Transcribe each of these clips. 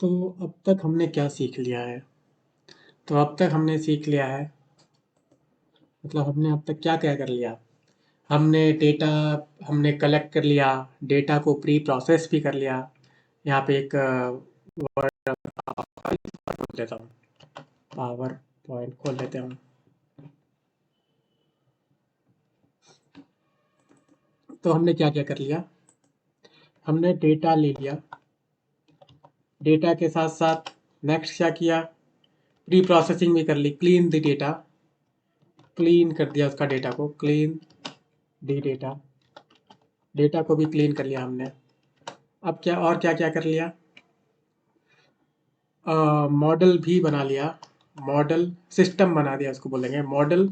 तो अब तक हमने क्या सीख लिया है? तो अब तक हमने सीख लिया है, मतलब हमने अब तक क्या-क्या कर लिया? हमने डेटा हमने कलेक्ट कर लिया, डेटा को प्री प्रोसेस भी कर लिया। यहाँ पे एक वर्ड खोल लेता हूँ, पावर पॉइंट खोल लेते हैं हम। तो हमने क्या-क्या कर लिया? हमने डेटा ले लिया, डेटा के साथ-साथ नेक्स्ट क्या किया? प्री प्रोसेसिंग भी कर ली, क्लीन द डेटा, क्लीन कर दिया उसका डेटा को, क्लीन द डेटा, डेटा को भी क्लीन कर लिया हमने। अब क्या और क्या-क्या कर लिया? मॉडल भी बना लिया, मॉडल सिस्टम बना दिया उसको बोलेंगे, मॉडल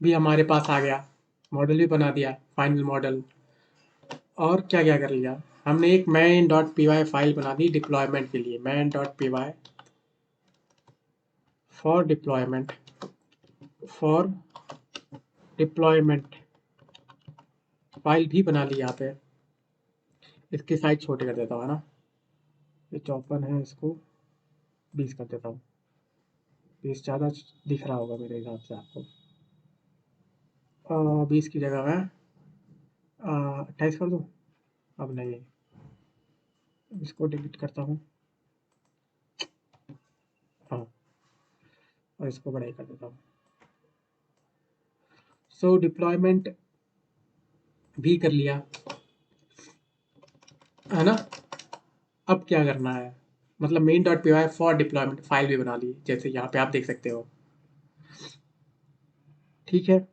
भी हमारे पास आ गया, मॉडल भी बना दिया, फाइनल मॉडल। और क्या-क्या कर लिया? हमने एक main.py फाइल बना दी डिप्लॉयमेंट के लिए, main.py for deployment, for deployment file भी बना ली यहाँ पे। इसकी साइज छोटे कर देता हूँ, है ना? ये 54 है, इसको 20 कर देता हूँ। 20 ज़्यादा दिख रहा होगा मेरे हिसाब से आपको। 20 की जगह मैं 28 कर दूँ? अब नहीं, इसको डिलीट करता हूँ। हाँ, और इसको बड़ा ही कर देता हूँ। सो डिप्लॉयमेंट भी कर लिया, है ना? अब क्या करना है? मतलब main.py फॉर डिप्लॉयमेंट फाइल भी बना ली, जैसे यहाँ पे आप देख सकते हो। ठीक है,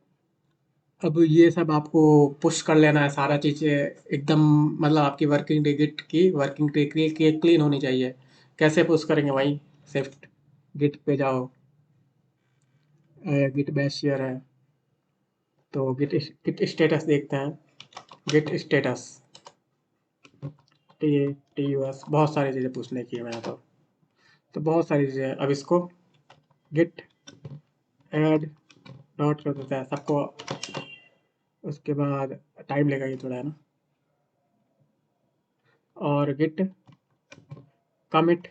अब ये सब आपको पुश कर लेना है, सारा चीज़ें एकदम, मतलब आपकी वर्किंग डे गिट की वर्किंग डे क्लीन होनी चाहिए। कैसे पुश करेंगे भाई? सिर्फ गिट पे जाओ, गिट बैश शेयर है, तो गिट स्टेटस देखते हैं। Git status T T U S, बहुत सारी चीज़ें पूछने की है मैंने तो बहुत सारी चीज़ें। अब इसको गिट ऐड डॉट कर देता है सबको, उसके बाद टाइम लेगा ये थोड़ा, है ना? और गिट कमिट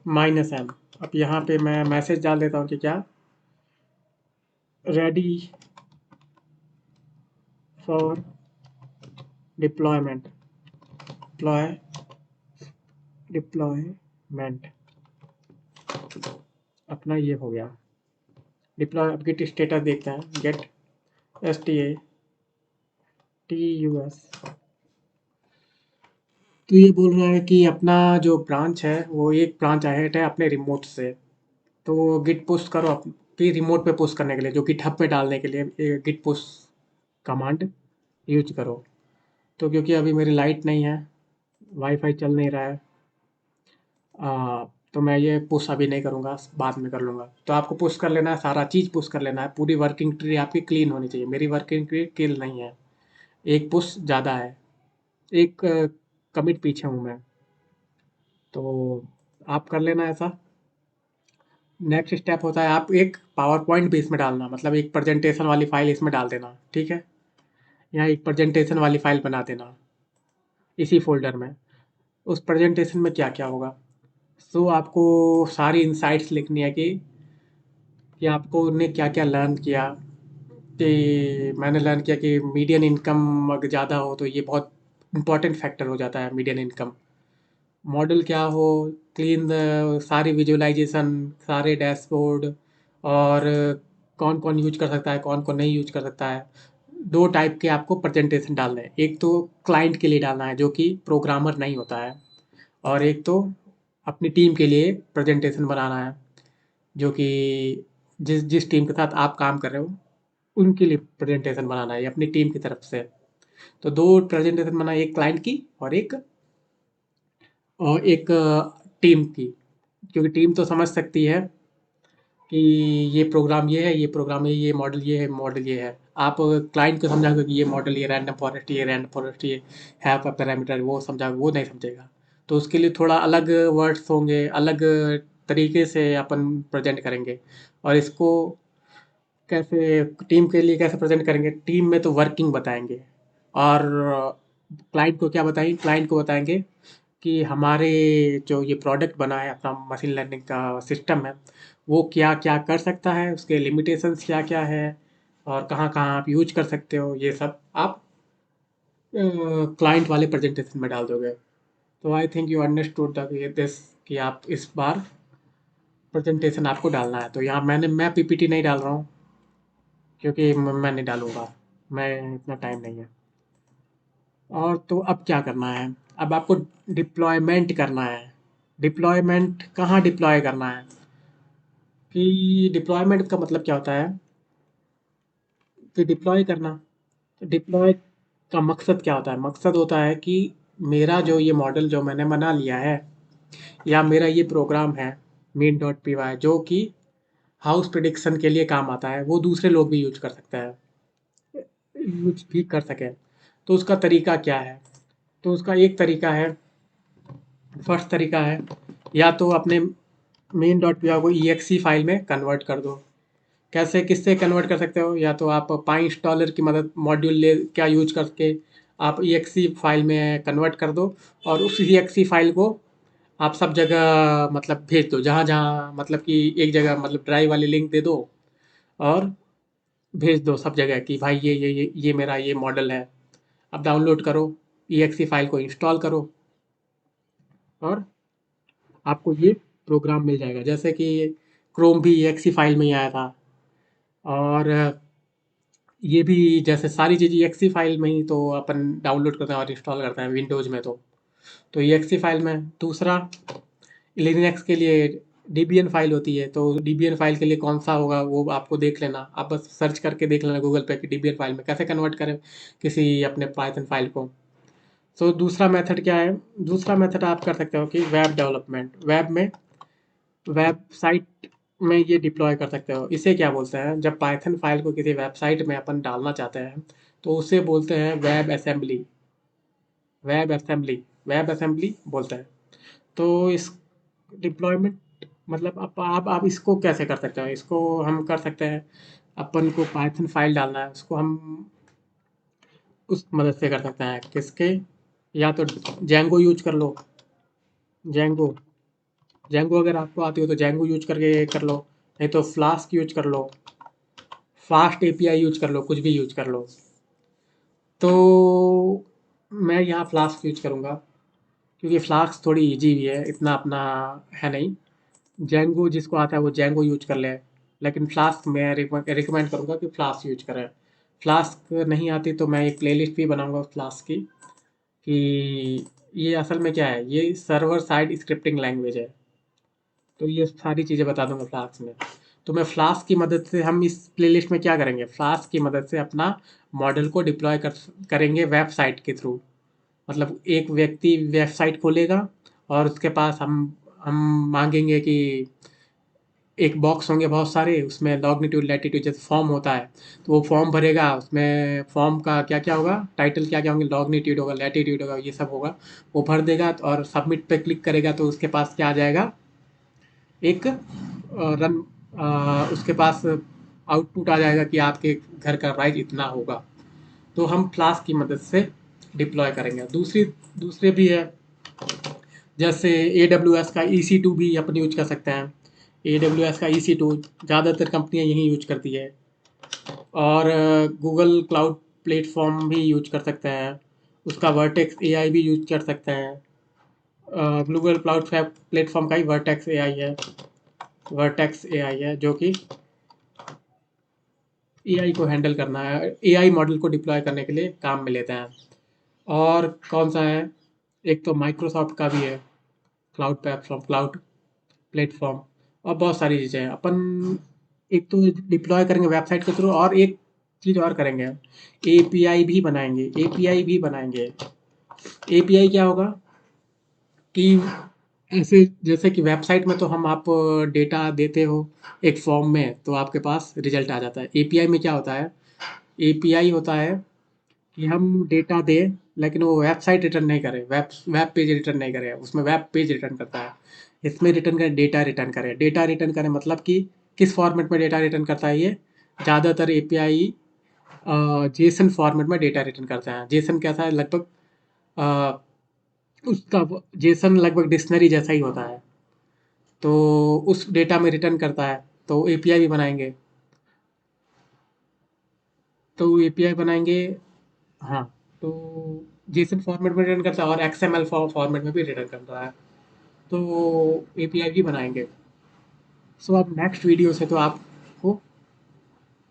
-m। अब यहाँ पे मैं मैसेज डाल देता हूँ कि क्या, रेडी फॉर डिप्लॉयमेंट, डिप्लॉयमेंट अपना ये हो गया डिप्लॉय। अब गिट स्टेटस देखते हैं, गेट STATUS, तो ये बोल रहा है कि अपना जो ब्रांच है वो एक ब्रांच ऐड है अपने रिमोट से, तो गिट पुश करो कि रिमोट पे पुश करने के लिए, जो गिटहब पे डालने के लिए गिट पुश कमांड यूज करो। तो क्योंकि अभी मेरी लाइट नहीं है, वाईफाई चल नहीं रहा है, तो मैं ये पुश अभी नहीं करूँगा, बाद में कर लूँगा। तो आपको पुश कर लेना है, सारा चीज़ पुश कर लेना है, पूरी वर्किंग ट्री आपकी क्लीन होनी चाहिए। मेरी वर्किंग ट्री क्लीन नहीं है, एक पुश ज़्यादा है, एक कमिट पीछे हूँ मैं, तो आप कर लेना ऐसा। नेक्स्ट स्टेप होता है आप एक पावर पॉइंट भी इसमें डालना, मतलब एक प्रेजेंटेशन वाली फाइल इसमें डाल देना, ठीक है? यहाँ एक प्रेजेंटेशन वाली फाइल बना देना इसी फोल्डर में। उस प्रेजेंटेशन में क्या क्या होगा, सो आपको सारी इंसाइट्स लिखनी है कि आपको ने क्या क्या लर्न किया। कि मैंने लर्न किया कि मीडियन इनकम अगर ज़्यादा हो तो ये बहुत इंपॉर्टेंट फैक्टर हो जाता है, मीडियन इनकम। मॉडल क्या हो, क्लीन सारी विजुअलाइजेशन, सारे डैशबोर्ड, और कौन कौन यूज कर सकता है, कौन कौन नहीं यूज कर सकता है। दो टाइप के आपको प्रेजेंटेशन डालने हैं, एक तो क्लाइंट के लिए डालना है जो कि प्रोग्रामर नहीं होता है, और एक तो अपनी टीम के लिए प्रेजेंटेशन बनाना है, जो कि जिस जिस टीम के साथ आप काम कर रहे हो उनके लिए प्रेजेंटेशन बनाना है, अपनी टीम की तरफ से। तो दो प्रेजेंटेशन बनाना, एक क्लाइंट की और एक टीम की, क्योंकि टीम तो समझ सकती है कि ये प्रोग्राम ये है, ये प्रोग्राम ये मॉडल ये है, मॉडल ये है। आप क्लाइंट को समझाओगे कि ये मॉडल ये रैंडम फॉरेस्ट ये हैव अ पैरामीटर, वो समझाओगे, वो नहीं समझेगा। तो उसके लिए थोड़ा अलग वर्ड्स होंगे, अलग तरीके से अपन प्रेजेंट करेंगे। और इसको कैसे टीम के लिए कैसे प्रेजेंट करेंगे, टीम में तो वर्किंग बताएंगे, और क्लाइंट को क्या बताएंगे, क्लाइंट को बताएंगे कि हमारे जो ये प्रोडक्ट बना है अपना मशीन लर्निंग का सिस्टम है, वो क्या-क्या कर सकता है, उसके लिमिटेशंस क्या-क्या है और कहाँ-कहाँ आप यूज़ कर सकते हो, ये सब आप क्लाइंट वाले प्रेजेंटेशन में डाल दोगे। तो I think you understood the this कि आप इस बार प्रेजेंटेशन आपको डालना है। तो यहाँ मैं पीपीटी नहीं डाल रहा हूँ क्योंकि मैं नहीं डालूँगा, मैं इतना टाइम नहीं है। और तो अब क्या करना है? अब आपको डिप्लॉयमेंट करना है। डिप्लॉयमेंट कहाँ डिप्लॉय करना है? कि डिप्लॉयमेंट का मतलब क्या होता है कि डिप्लॉय करना। तो डिप्लॉय का मकसद क्या होता है? मकसद होता है कि मेरा जो ये मॉडल जो मैंने बना लिया है या मेरा ये प्रोग्राम है mean.py जो कि हाउस प्रिडिक्शन के लिए काम आता है, वो दूसरे लोग भी यूज़ कर सकते हैं, यूज़ भी कर सकें। तो उसका तरीका क्या है? तो उसका एक तरीका है, फर्स्ट तरीका है या तो अपने main.py को exe फाइल में कन्वर्ट कर दो। कैसे किससे कन्वर्ट कर सकते हो? या तो आप पाई इंस्टॉलर की मदद मॉड्यूल ले क्या यूज करके आप exe फाइल में कन्वर्ट कर दो और उस exe फाइल को आप सब जगह मतलब भेज दो, जहाँ जहाँ मतलब कि एक जगह मतलब ड्राइव वाली लिंक दे दो और भेज दो सब जगह कि भाई ये मेरा ये मॉडल है, अब डाउनलोड करो, exe फाइल को इंस्टॉल करो और आपको ये प्रोग्राम मिल जाएगा। जैसे कि क्रोम भी exe फाइल में ही आया था और ये भी जैसे सारी चीज़ exe फाइल में ही तो अपन डाउनलोड करते हैं और इंस्टॉल करते हैं विंडोज़ में तो exe फाइल में। दूसरा लिनक्स के लिए debian फाइल होती है, तो debian फाइल के लिए कौन सा होगा वो आपको देख लेना, आप बस सर्च करके देख लेना गूगल पे कि debian फाइल में कैसे कन्वर्ट करें किसी अपने पाइथन फाइल को। तो दूसरा मेथड क्या है? दूसरा मेथड आप कर सकते हो कि वेब डेवलपमेंट, वेबसाइट में ये डिप्लॉय कर सकते हो। इसे क्या बोलते हैं? जब पाइथन फाइल को किसी वेबसाइट में अपन डालना चाहते हैं तो उसे बोलते हैं वेब असेंबली बोलते हैं। तो इस डिप्लॉयमेंट मतलब आप इसको कैसे कर सकते हो? इसको हम कर सकते हैं, अपन को पाइथन फाइल डालना है, उसको हम उस मदद से कर सकते हैं किसके, या तो जेंगो यूज कर लो। जेंगो जेंगो अगर आपको आती हो तो जेंगो यूज करके कर लो, नहीं तो फ्लास्क यूज कर लो, फास्ट एपीआई यूज कर लो, कुछ भी यूज कर लो। तो मैं यहाँ फ्लास्क यूज करूँगा क्योंकि फ्लास्क थोड़ी इजी भी है, इतना अपना है नहीं। जेंगो जिसको आता है वो जेंगो यूज कर ले, लेकिन फ्लास्क मैं रिकमेंड करूँगा कि फ्लास्क यूज करें। फ्लास्क नहीं आती तो मैं एक प्लेलिस्ट भी बनाऊँगा फ्लास्क की, कि ये असल में क्या है, ये सर्वर साइड स्क्रिप्टिंग लैंग्वेज है। तो ये सारी चीज़ें बता दूंगा फ्लास्क में। तो मैं फ्लास्क की मदद से हम इस प्लेलिस्ट में क्या करेंगे, फ्लास्क की मदद से अपना मॉडल को डिप्लॉय करेंगे वेबसाइट के थ्रू। मतलब एक व्यक्ति वेबसाइट खोलेगा और उसके पास हम मांगेंगे कि एक बॉक्स होंगे बहुत सारे, उसमें लॉन्गिट्यूड लैटिट्यूड जैसे फॉर्म होता है, तो वो फॉर्म भरेगा, उसमें फॉर्म का क्या क्या होगा, टाइटल क्या क्या होंगे, लॉन्गिट्यूड होगा, लैटिट्यूड होगा, ये सब होगा। वो भर देगा और सबमिट पे क्लिक करेगा तो उसके पास क्या आ जाएगा, एक रन उसके पास आउटपुट आ जाएगा कि आपके घर का प्राइस इतना होगा। तो हम फ्लास्क की मदद से डिप्लॉय करेंगे। दूसरे भी है, जैसे ए डब्ल्यू एस का EC2 भी अपन यूज कर सकते हैं। ए डब्ल्यू एस का EC2 ज़्यादातर कंपनियां यही यूज करती है और गूगल क्लाउड प्लेटफॉर्म भी यूज कर सकते हैं, उसका वर्टेक्स AI भी यूज कर सकते हैं। गूगल क्लाउड प्लेटफॉर्म का ही वर्टेक्स AI है जो कि AI को हैंडल करना है, AI मॉडल को डिप्लॉय करने के लिए काम में लेते हैं। और कौन सा है, एक तो माइक्रोसॉफ्ट का भी है क्लाउड प्लेटफॉर्म, और बहुत सारी चीज़ें हैं। अपन एक तो डिप्लॉय करेंगे वेबसाइट के थ्रू, और एक चीज़ और करेंगे, एपीआई भी बनाएंगे। एपीआई क्या होगा कि ऐसे जैसे कि वेबसाइट में तो हम आप डेटा देते हो एक फॉर्म में तो आपके पास रिजल्ट आ जाता है। एपीआई में क्या होता है, एपीआई होता है कि हम डेटा दें लेकिन वो वेबसाइट रिटर्न नहीं करे, वेब पेज रिटर्न नहीं करे, उसमें वेब पेज रिटर्न करता है। इसमें रिटर्न करें, डेटा रिटर्न करें मतलब कि किस फॉर्मेट में डेटा रिटर्न करता है ये, ज़्यादातर एपीआई जेसन फॉर्मेट में डेटा रिटर्न करते हैं। जेसन कैसा है, लगभग उसका जेसन लगभग डिक्शनरी जैसा ही होता है, तो उस डेटा में रिटर्न करता है। तो एपीआई भी बनाएंगे, तो एपीआई बनाएंगे। हाँ, तो जेसन फॉर्मेट में रिटर्न करता है और एक्सएमएल फॉर्मेट में भी रिटर्न करता है, तो एपीआई भी बनाएंगे। सो अब नेक्स्ट वीडियो से तो आपको,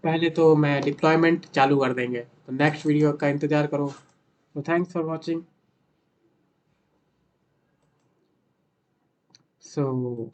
पहले तो मैं डिप्लॉयमेंट चालू कर देंगे, तो नेक्स्ट वीडियो का इंतज़ार करो। तो थैंक्स फॉर वॉचिंग। सो